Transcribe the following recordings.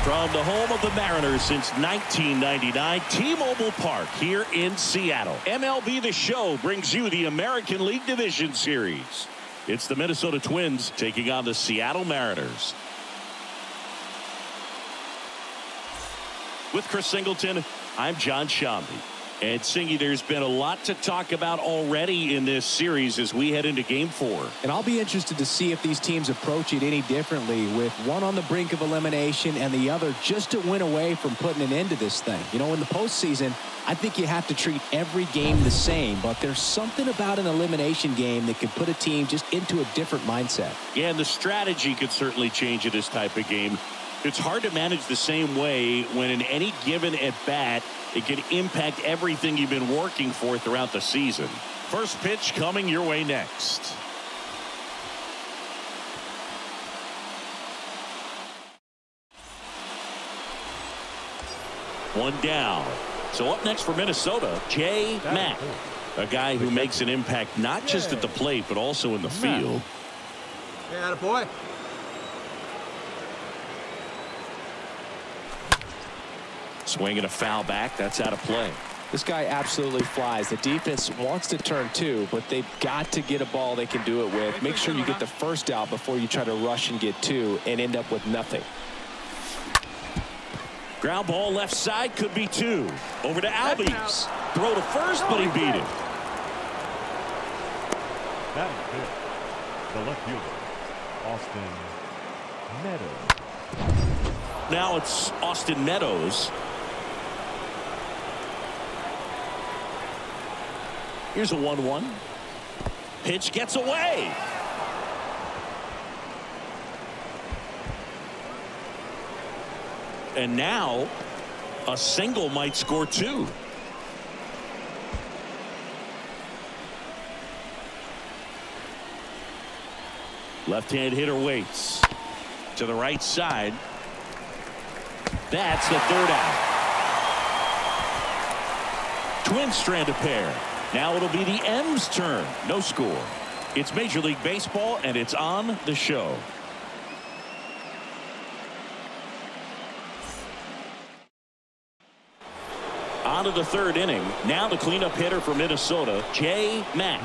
From the home of the Mariners since 1999, T-Mobile Park here in Seattle. MLB The Show brings you the American League Division Series. It's the Minnesota Twins taking on the Seattle Mariners. With Chris Singleton, I'm John Shambi. And Singy, there's been a lot to talk about already in this series as we head into Game 4. And I'll be interested to see if these teams approach it any differently, with one on the brink of elimination and the other just to win away from putting an end to this thing. You know, in the postseason, I think you have to treat every game the same, but there's something about an elimination game that can put a team just into a different mindset. Yeah, and the strategy could certainly change in this type of game. It's hard to manage the same way when in any given at-bat, it can impact everything you've been working for throughout the season. First pitch coming your way next. One down. So up next for Minnesota, Jay Mack, a guy who makes an impact not just at the plate but also in the field. Yeah, boy. Swinging a foul back. That's out of play. This guy absolutely flies. The defense wants to turn two, but they've got to get a ball they can do it with. Make sure you get the first out before you try to rush and get two and end up with nothing. Ground ball left side, could be two. Over to Albies. Throw to first, but he beat it. That is good. The left fielder, Austin Meadows. Now it's Austin Meadows. Here's a 1-1. Pitch gets away. And now a single might score two. Left-hand hitter waits to the right side. That's the third out. Twins strand a pair. Now it'll be the M's turn. No score. It's Major League Baseball, and it's on the show. On to the third inning. Now the cleanup hitter for Minnesota, Jay Mack.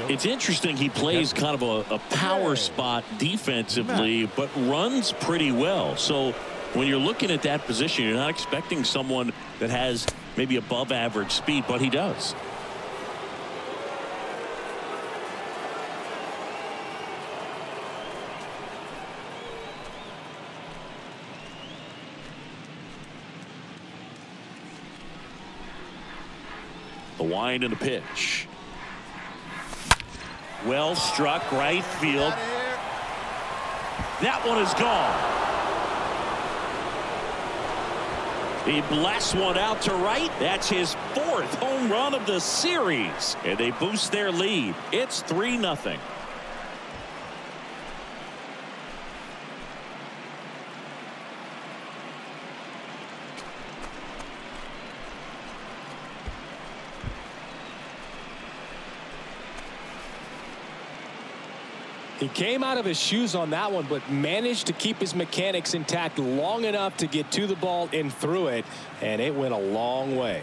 It's interesting, he plays kind of a power spot defensively, but runs pretty well. So when you're looking at that position, you're not expecting someone that has maybe above average speed, but he does. The wind and the pitch. Well struck, right field. That one is gone. He blasts one out to right. That's his fourth home run of the series. And they boost their lead. It's 3-0. He came out of his shoes on that one, but managed to keep his mechanics intact long enough to get to the ball and through it, and it went a long way.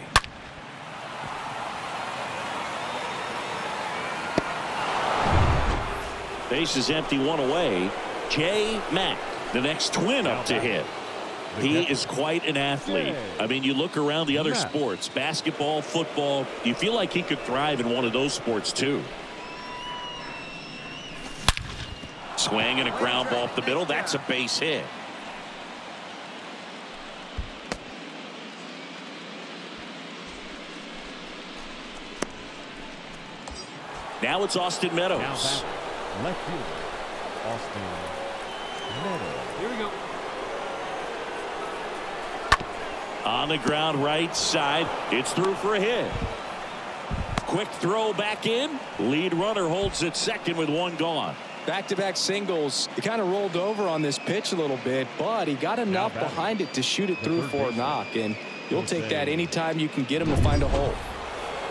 Base is empty, one away. Jay Mack, the next Twin up to hit. He is quite an athlete. I mean, you look around the other sports, basketball, football, you feel like he could thrive in one of those sports too. Swing and a ground ball up the middle. That's a base hit. Now it's Austin Meadows. Left fielder, Austin Meadows. Here we go. On the ground right side. It's through for a hit. Quick throw back in. Lead runner holds at second with one gone. Back-to-back singles. He kind of rolled over on this pitch a little bit, but he got enough behind it to shoot it through for a knock, and you'll take that anytime you can get him to find a hole.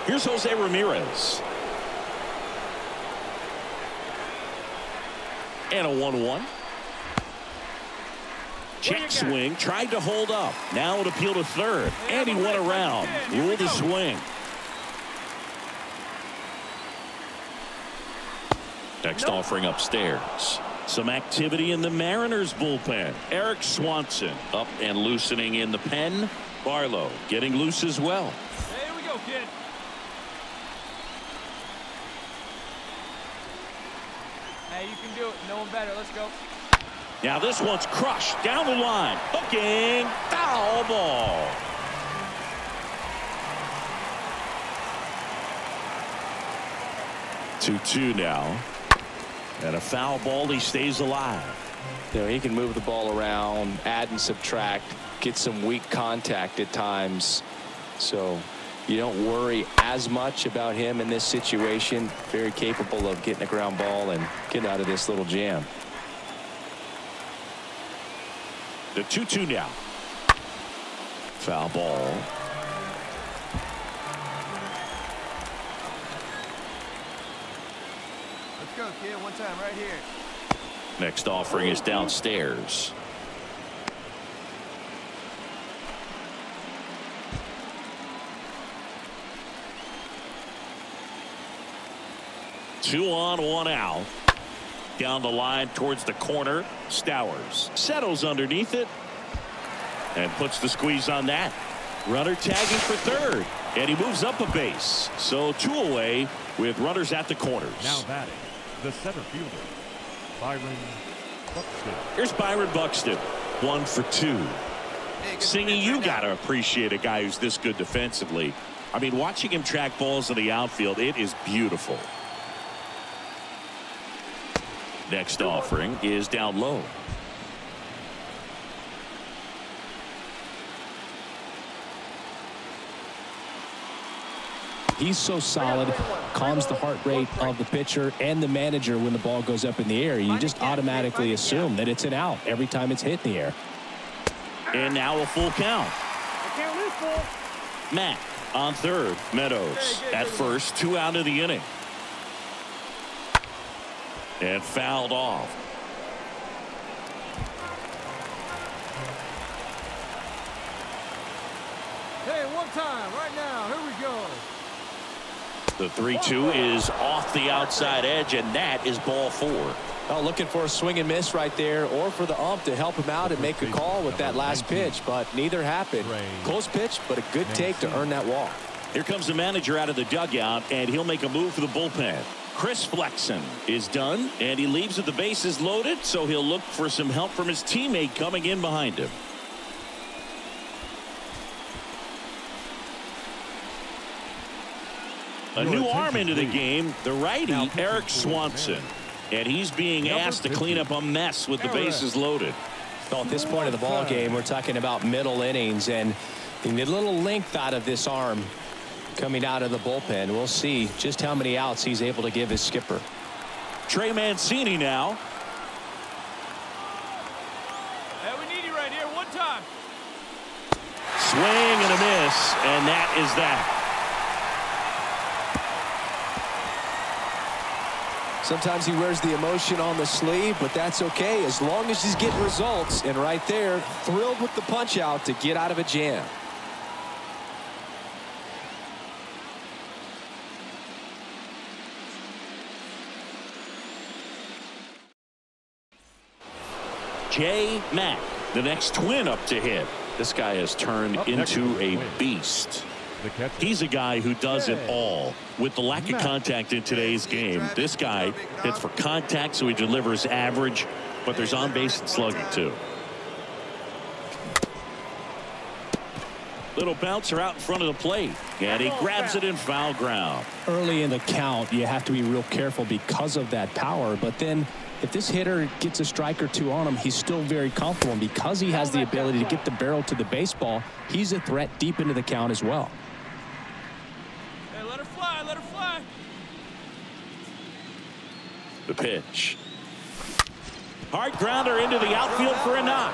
Here's Jose Ramirez. And a 1-1. Check swing, tried to hold up. Now an appeal to third, and he went around. Ruled a swing. Next offering upstairs. Some activity in the Mariners bullpen. Eric Swanson up and loosening in the pen. Barlow getting loose as well. Here we go, kid. Hey, you can do it. No one better. Let's go. Now this one's crushed down the line. Hooking. Foul ball. Two now. And a foul ball. He stays alive. You know, he can move the ball around, add and subtract, get some weak contact at times. So you don't worry as much about him in this situation. Very capable of getting a ground ball and getting out of this little jam. The 2-2 now. Foul ball. Let's go, kid. One time right here. Next offering is downstairs. Two on, one out. Down the line towards the corner. Stowers settles underneath it and puts the squeeze on that. Runner tagging for third, and he moves up a base. So two away with runners at the corners. Now batting, the center fielder, Byron Buxton. Here's Byron Buxton, 1 for 2. Singy, you got to appreciate a guy who's this good defensively. I mean, watching him track balls in the outfield, it is beautiful. Next offering is down low. He's so solid, calms the heart rate of the pitcher and the manager when the ball goes up in the air. You just automatically assume that it's an out every time it's hit in the air. And now a full count. Matt on third. Meadows at first. 2 out of the inning. And fouled off. Hey, one time right now. Here we go. The 3-2 is off the outside edge, and that is ball 4. Oh, looking for a swing and miss right there, or for the ump to help him out and make a call with that last pitch, but neither happened. Close pitch, but a good take to earn that walk. Here comes the manager out of the dugout, and he'll make a move for the bullpen. Chris Flexen is done, and he leaves with the bases loaded, so he'll look for some help from his teammate coming in behind him. A new arm into the game, the righty, Eric Swanson. And he's being asked to clean up a mess with the bases loaded. Well, at this point of the ball game, we're talking about middle innings, and you need a little length out of this arm coming out of the bullpen. We'll see just how many outs he's able to give his skipper. Trey Mancini now. Hey, we need you right here. One time. Swing and a miss, and that is that. Sometimes he wears the emotion on the sleeve, but that's okay as long as he's getting results. And right there, thrilled with the punch out to get out of a jam. J. Mack, the next twin up to hit. This guy has turned into a beast. He's a guy who does it all. With the lack of contact in today's game, this guy hits for contact, so he delivers average, but there's on base and slugging too. Little bouncer out in front of the plate, and he grabs it in foul ground. Early in the count, you have to be real careful because of that power, but then if this hitter gets a strike or two on him, he's still very comfortable, and because he has the ability to get the barrel to the baseball, he's a threat deep into the count as well. Hey, let her fly, let her fly. The pitch. Hard grounder into the outfield for a knock.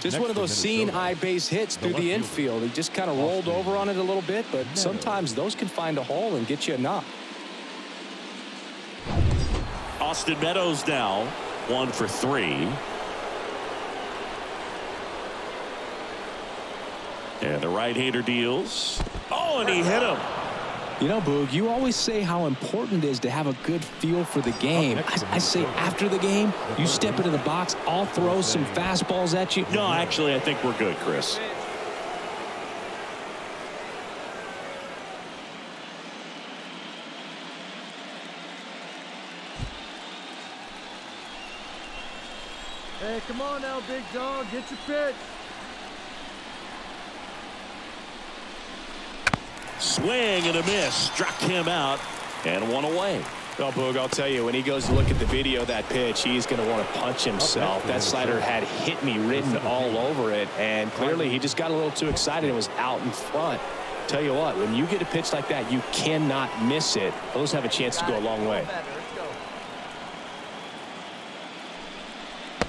Just one of those seeing eye base hits through the infield. He just kind of rolled over on it a little bit, but sometimes those can find a hole and get you a knock. Austin Meadows now 1 for 3. And the right-hander deals. Oh, and he hit him. You know, Boog, you always say how important it is to have a good feel for the game. I say after the game, you step into the box, I'll throw some fastballs at you. No, actually, I think we're good, Chris. Hey, come on now, big dog. Get your pitch. Swing and a miss. Struck him out and one away. Well, Boog, I'll tell you, when he goes to look at the video of that pitch, he's going to want to punch himself. That slider had "hit me" written all over it, and clearly he just got a little too excited and was out in front. Tell you what, when you get a pitch like that, you cannot miss it. Those have a chance to go a long way.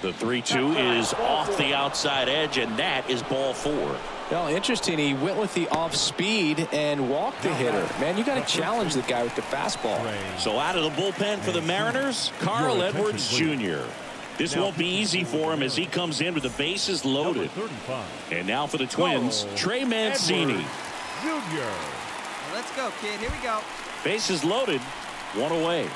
The 3-2 is off the outside edge, and that is ball 4. Well, interesting. He went with the off speed and walked the hitter. Man, you got to challenge the guy with the fastball. So out of the bullpen for the Mariners, Carl Edwards Jr. This won't be easy for him as he comes in with the bases loaded. And now for the Twins, Trey Mancini. Let's go, kid. Here we go. Bases loaded, one away.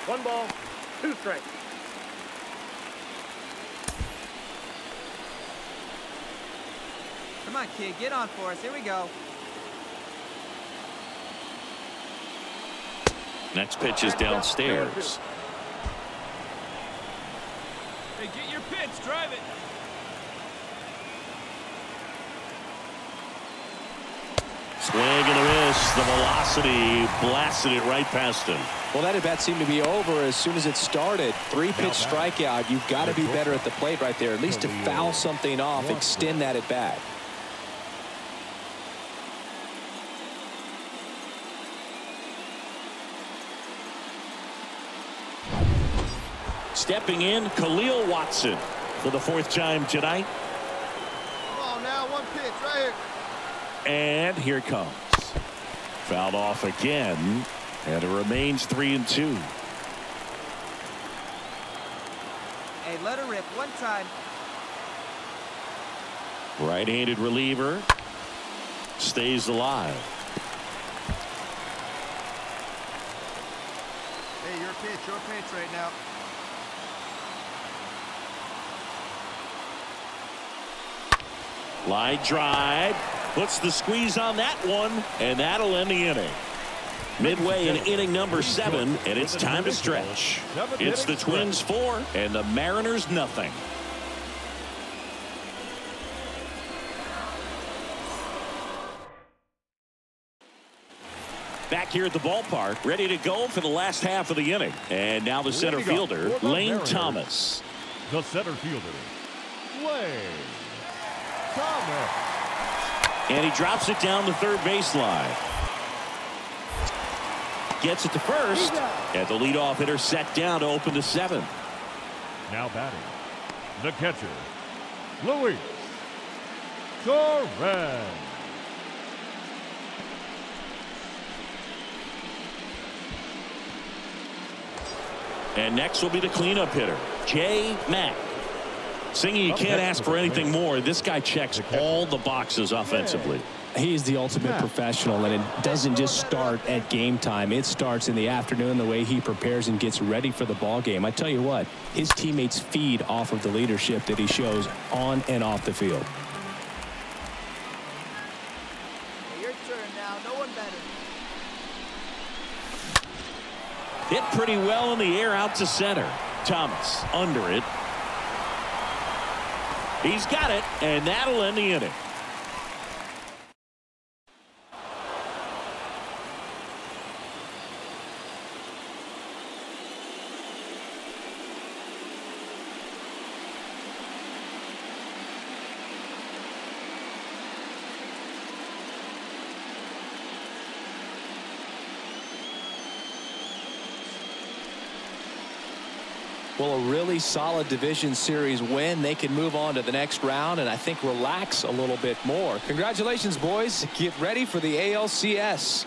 One ball, 2 strikes. Come on, kid. Get on for us. Here we go. Next pitch is downstairs. Hey, get your pitch. Drive it. Swing and a miss. The velocity blasted it right past him. Well, that at bat seemed to be over as soon as it started. 3-pitch strikeout. You've got to be better at the plate right there, at least to foul something off, extend that at bat. Stepping in, Khalil Watson for the 4th time tonight. Come on now, one pitch right here. And here it comes. Fouled off again, and it remains 3-2. Hey, let her rip one time. Right-handed reliever stays alive. Hey, your pitch right now. Line drive. Puts the squeeze on that one, and that'll end the inning. Midway in inning number 7, and it's time to stretch. It's the Twins 4 and the Mariners nothing. Back here at the ballpark, ready to go for the last half of the inning. And now the center fielder, Lane Thomas. The center fielder, Lane Thomas. And he drops it down the third baseline. Gets it to first. And the leadoff hitter set down to open the 7th. Now batting, the catcher, Luis Torres. And next will be the cleanup hitter, J. Mack. Singy, you can't ask for anything more. This guy checks all the boxes offensively. He is the ultimate professional, and it doesn't just start at game time. It starts in the afternoon, the way he prepares and gets ready for the ball game. I tell you what, his teammates feed off of the leadership that he shows on and off the field. Hey, your turn now. No one better. Hit pretty well in the air out to center. Thomas under it. He's got it, and that'll end the inning. Well, a really solid division series win. They can move on to the next round and I think relax a little bit more. Congratulations, boys. Get ready for the ALCS.